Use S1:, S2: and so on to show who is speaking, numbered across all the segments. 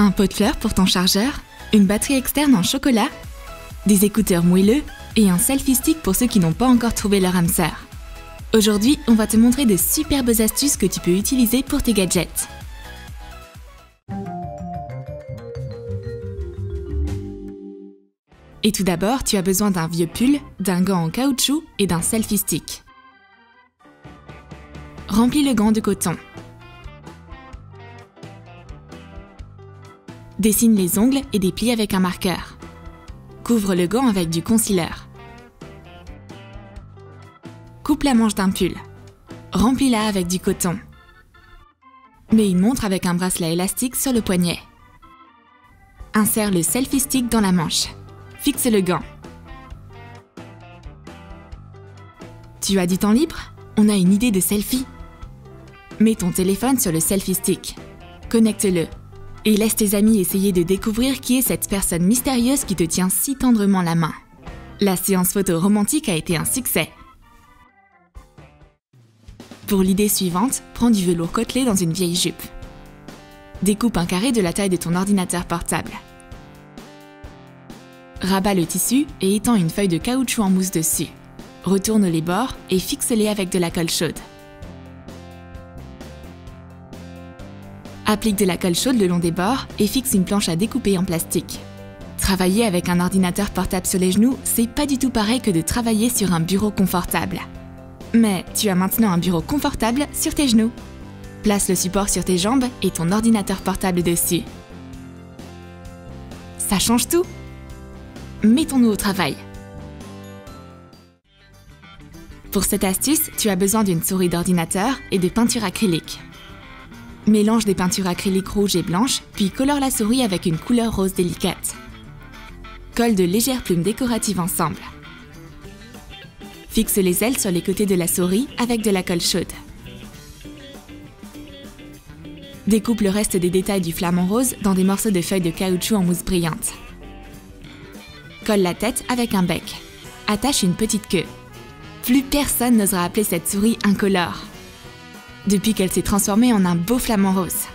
S1: Un pot de fleurs pour ton chargeur, une batterie externe en chocolat, des écouteurs moelleux et un selfie stick pour ceux qui n'ont pas encore trouvé leur âme sœur. Aujourd'hui, on va te montrer de superbes astuces que tu peux utiliser pour tes gadgets. Et tout d'abord, tu as besoin d'un vieux pull, d'un gant en caoutchouc et d'un selfie stick. Remplis le gant de coton. Dessine les ongles et des plis avec un marqueur. Couvre le gant avec du concealer. Coupe la manche d'un pull. Remplis-la avec du coton. Mets une montre avec un bracelet élastique sur le poignet. Insère le selfie stick dans la manche. Fixe le gant. Tu as du temps libre? On a une idée de selfie. Mets ton téléphone sur le selfie stick. Connecte-le. Et laisse tes amis essayer de découvrir qui est cette personne mystérieuse qui te tient si tendrement la main. La séance photo romantique a été un succès. Pour l'idée suivante, prends du velours côtelé dans une vieille jupe. Découpe un carré de la taille de ton ordinateur portable. Rabat le tissu et étends une feuille de caoutchouc en mousse dessus. Retourne les bords et fixe-les avec de la colle chaude. Applique de la colle chaude le long des bords et fixe une planche à découper en plastique. Travailler avec un ordinateur portable sur les genoux, c'est pas du tout pareil que de travailler sur un bureau confortable. Mais tu as maintenant un bureau confortable sur tes genoux. Place le support sur tes jambes et ton ordinateur portable dessus. Ça change tout! Mettons-nous au travail. Pour cette astuce, tu as besoin d'une souris d'ordinateur et de peinture acrylique. Mélange des peintures acryliques rouges et blanches, puis colore la souris avec une couleur rose délicate. Colle de légères plumes décoratives ensemble. Fixe les ailes sur les côtés de la souris avec de la colle chaude. Découpe le reste des détails du flamant rose dans des morceaux de feuilles de caoutchouc en mousse brillante. Colle la tête avec un bec. Attache une petite queue. Plus personne n'osera appeler cette souris incolore. Depuis qu'elle s'est transformée en un beau flamant rose.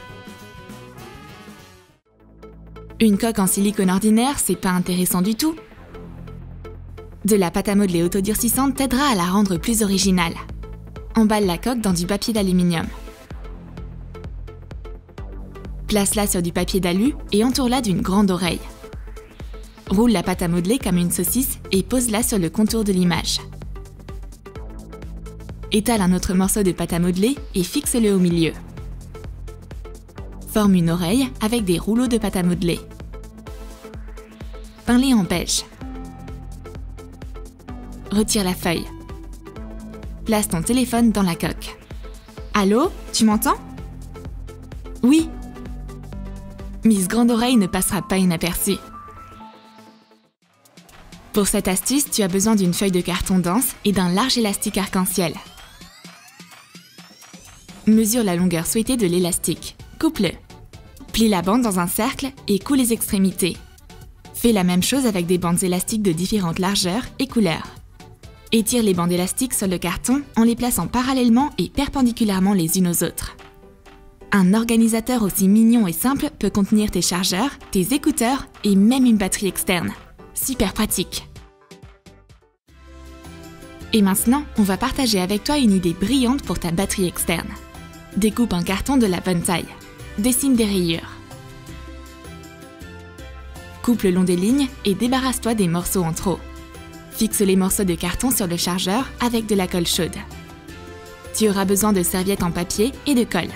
S1: Une coque en silicone ordinaire, c'est pas intéressant du tout. De la pâte à modeler autodurcissante t'aidera à la rendre plus originale. Emballe la coque dans du papier d'aluminium. Place-la sur du papier d'alu et entoure-la d'une grande oreille. Roule la pâte à modeler comme une saucisse et pose-la sur le contour de l'image. Étale un autre morceau de pâte à modeler et fixe-le au milieu. Forme une oreille avec des rouleaux de pâte à modeler. Peins-les en beige. Retire la feuille. Place ton téléphone dans la coque. Allô, tu m'entends? Oui. Miss Grande Oreille ne passera pas inaperçue. Pour cette astuce, tu as besoin d'une feuille de carton dense et d'un large élastique arc-en-ciel. Mesure la longueur souhaitée de l'élastique. Coupe-le. Plie la bande dans un cercle et coud les extrémités. Fais la même chose avec des bandes élastiques de différentes largeurs et couleurs. Étire les bandes élastiques sur le carton en les plaçant parallèlement et perpendiculairement les unes aux autres. Un organisateur aussi mignon et simple peut contenir tes chargeurs, tes écouteurs et même une batterie externe. Super pratique! Et maintenant, on va partager avec toi une idée brillante pour ta batterie externe. Découpe un carton de la bonne taille. Dessine des rayures. Coupe le long des lignes et débarrasse-toi des morceaux en trop. Fixe les morceaux de carton sur le chargeur avec de la colle chaude. Tu auras besoin de serviettes en papier et de colle.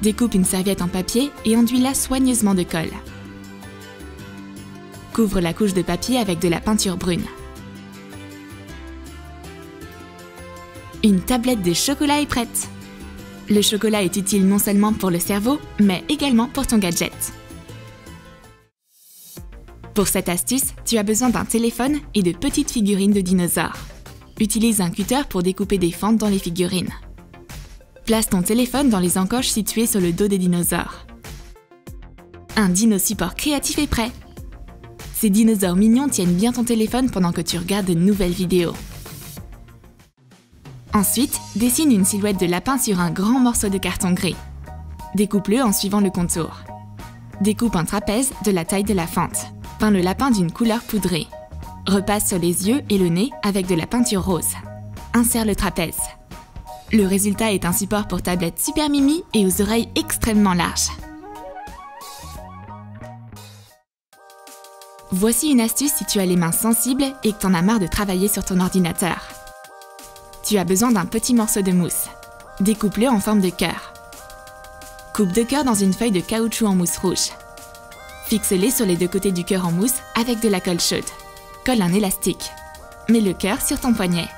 S1: Découpe une serviette en papier et enduis-la soigneusement de colle. Couvre la couche de papier avec de la peinture brune. Une tablette de chocolat est prête! Le chocolat est utile non seulement pour le cerveau, mais également pour ton gadget. Pour cette astuce, tu as besoin d'un téléphone et de petites figurines de dinosaures. Utilise un cutter pour découper des fentes dans les figurines. Place ton téléphone dans les encoches situées sur le dos des dinosaures. Un dino support créatif est prêt! Ces dinosaures mignons tiennent bien ton téléphone pendant que tu regardes de nouvelles vidéos. Ensuite, dessine une silhouette de lapin sur un grand morceau de carton gris. Découpe-le en suivant le contour. Découpe un trapèze de la taille de la fente. Peins le lapin d'une couleur poudrée. Repasse sur les yeux et le nez avec de la peinture rose. Insère le trapèze. Le résultat est un support pour tablette super mimi et aux oreilles extrêmement larges. Voici une astuce si tu as les mains sensibles et que t'en as marre de travailler sur ton ordinateur. Tu as besoin d'un petit morceau de mousse. Découpe-le en forme de cœur. Coupe 2 cœurs dans une feuille de caoutchouc en mousse rouge. Fixe-les sur les 2 côtés du cœur en mousse avec de la colle chaude. Colle un élastique. Mets le cœur sur ton poignet.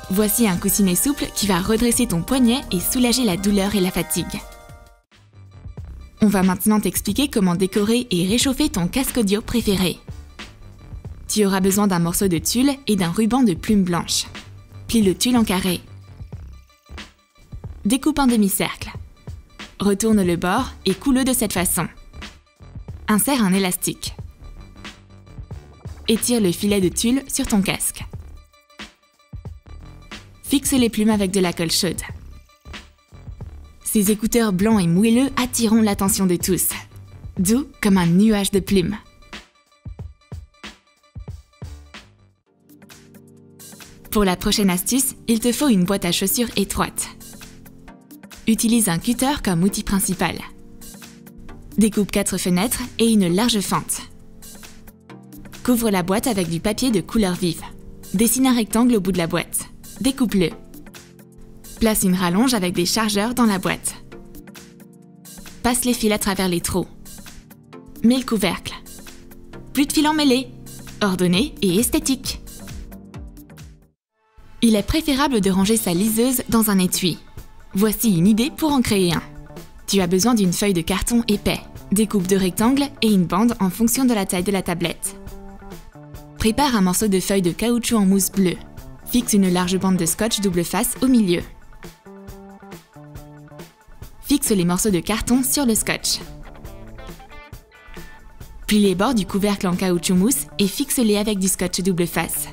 S1: Voici un coussinet souple qui va redresser ton poignet et soulager la douleur et la fatigue. On va maintenant t'expliquer comment décorer et réchauffer ton casque audio préféré. Tu auras besoin d'un morceau de tulle et d'un ruban de plume blanche. Plie le tulle en carré. Découpe un demi-cercle. Retourne le bord et coule-le de cette façon. Insère un élastique. Étire le filet de tulle sur ton casque. Fixe les plumes avec de la colle chaude. Ces écouteurs blancs et moelleux attireront l'attention de tous. Doux comme un nuage de plumes. Pour la prochaine astuce, il te faut une boîte à chaussures étroite. Utilise un cutter comme outil principal. Découpe 4 fenêtres et une large fente. Couvre la boîte avec du papier de couleur vive. Dessine un rectangle au bout de la boîte. Découpe-le. Place une rallonge avec des chargeurs dans la boîte. Passe les fils à travers les trous. Mets le couvercle. Plus de fils emmêlés. Ordonné et esthétique. Il est préférable de ranger sa liseuse dans un étui. Voici une idée pour en créer un. Tu as besoin d'une feuille de carton épais. Découpe 2 rectangles et une bande en fonction de la taille de la tablette. Prépare un morceau de feuille de caoutchouc en mousse bleue. Fixe une large bande de scotch double face au milieu. Fixe les morceaux de carton sur le scotch. Plie les bords du couvercle en caoutchouc mousse et fixe-les avec du scotch double face.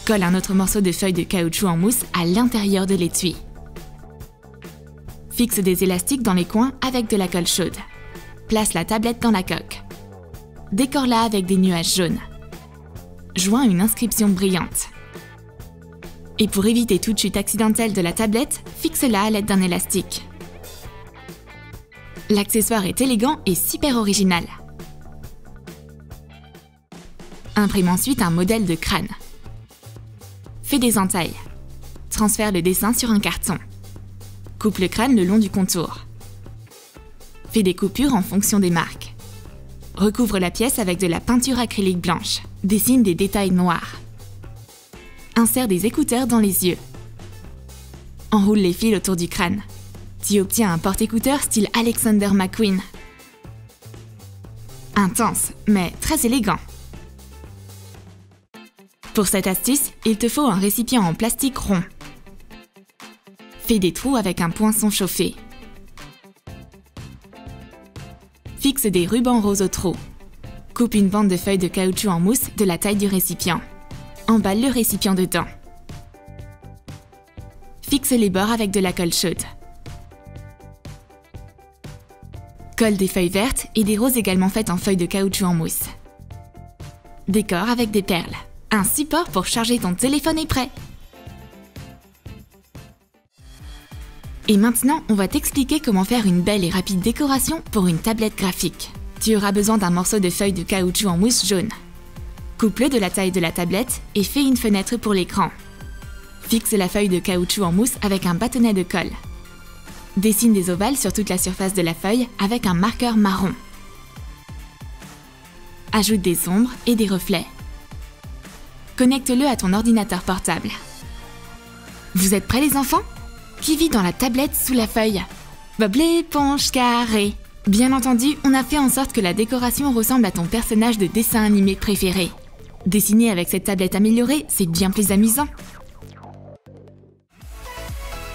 S1: Colle un autre morceau de feuille de caoutchouc en mousse à l'intérieur de l'étui. Fixe des élastiques dans les coins avec de la colle chaude. Place la tablette dans la coque. Décore-la avec des nuages jaunes. Joins une inscription brillante. Et pour éviter toute chute accidentelle de la tablette, fixe-la à l'aide d'un élastique. L'accessoire est élégant et super original. Imprime ensuite un modèle de crâne. Fais des entailles. Transfère le dessin sur un carton. Coupe le crâne le long du contour. Fais des coupures en fonction des marques. Recouvre la pièce avec de la peinture acrylique blanche. Dessine des détails noirs. Insère des écouteurs dans les yeux. Enroule les fils autour du crâne. Tu obtiens un porte-écouteurs style Alexander McQueen. Intense, mais très élégant. Pour cette astuce, il te faut un récipient en plastique rond. Fais des trous avec un poinçon chauffé. Fixe des rubans roses au trou. Coupe une bande de feuilles de caoutchouc en mousse de la taille du récipient. Emballe le récipient dedans. Fixe les bords avec de la colle chaude. Colle des feuilles vertes et des roses également faites en feuilles de caoutchouc en mousse. Décore avec des perles. Un support pour charger ton téléphone est prêt. Et maintenant, on va t'expliquer comment faire une belle et rapide décoration pour une tablette graphique. Tu auras besoin d'un morceau de feuille de caoutchouc en mousse jaune. Coupe-le de la taille de la tablette et fais une fenêtre pour l'écran. Fixe la feuille de caoutchouc en mousse avec un bâtonnet de colle. Dessine des ovales sur toute la surface de la feuille avec un marqueur marron. Ajoute des ombres et des reflets. Connecte-le à ton ordinateur portable. Vous êtes prêts les enfants? Qui vit dans la tablette sous la feuille? Bob l'éponge carré. Bien entendu, on a fait en sorte que la décoration ressemble à ton personnage de dessin animé préféré. Dessiner avec cette tablette améliorée, c'est bien plus amusant.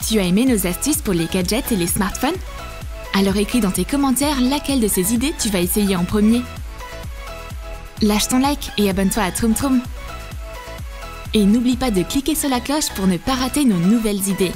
S1: Tu as aimé nos astuces pour les gadgets et les smartphones? Alors écris dans tes commentaires laquelle de ces idées tu vas essayer en premier. Lâche ton like et abonne-toi à Troom Troom. Et n'oublie pas de cliquer sur la cloche pour ne pas rater nos nouvelles idées.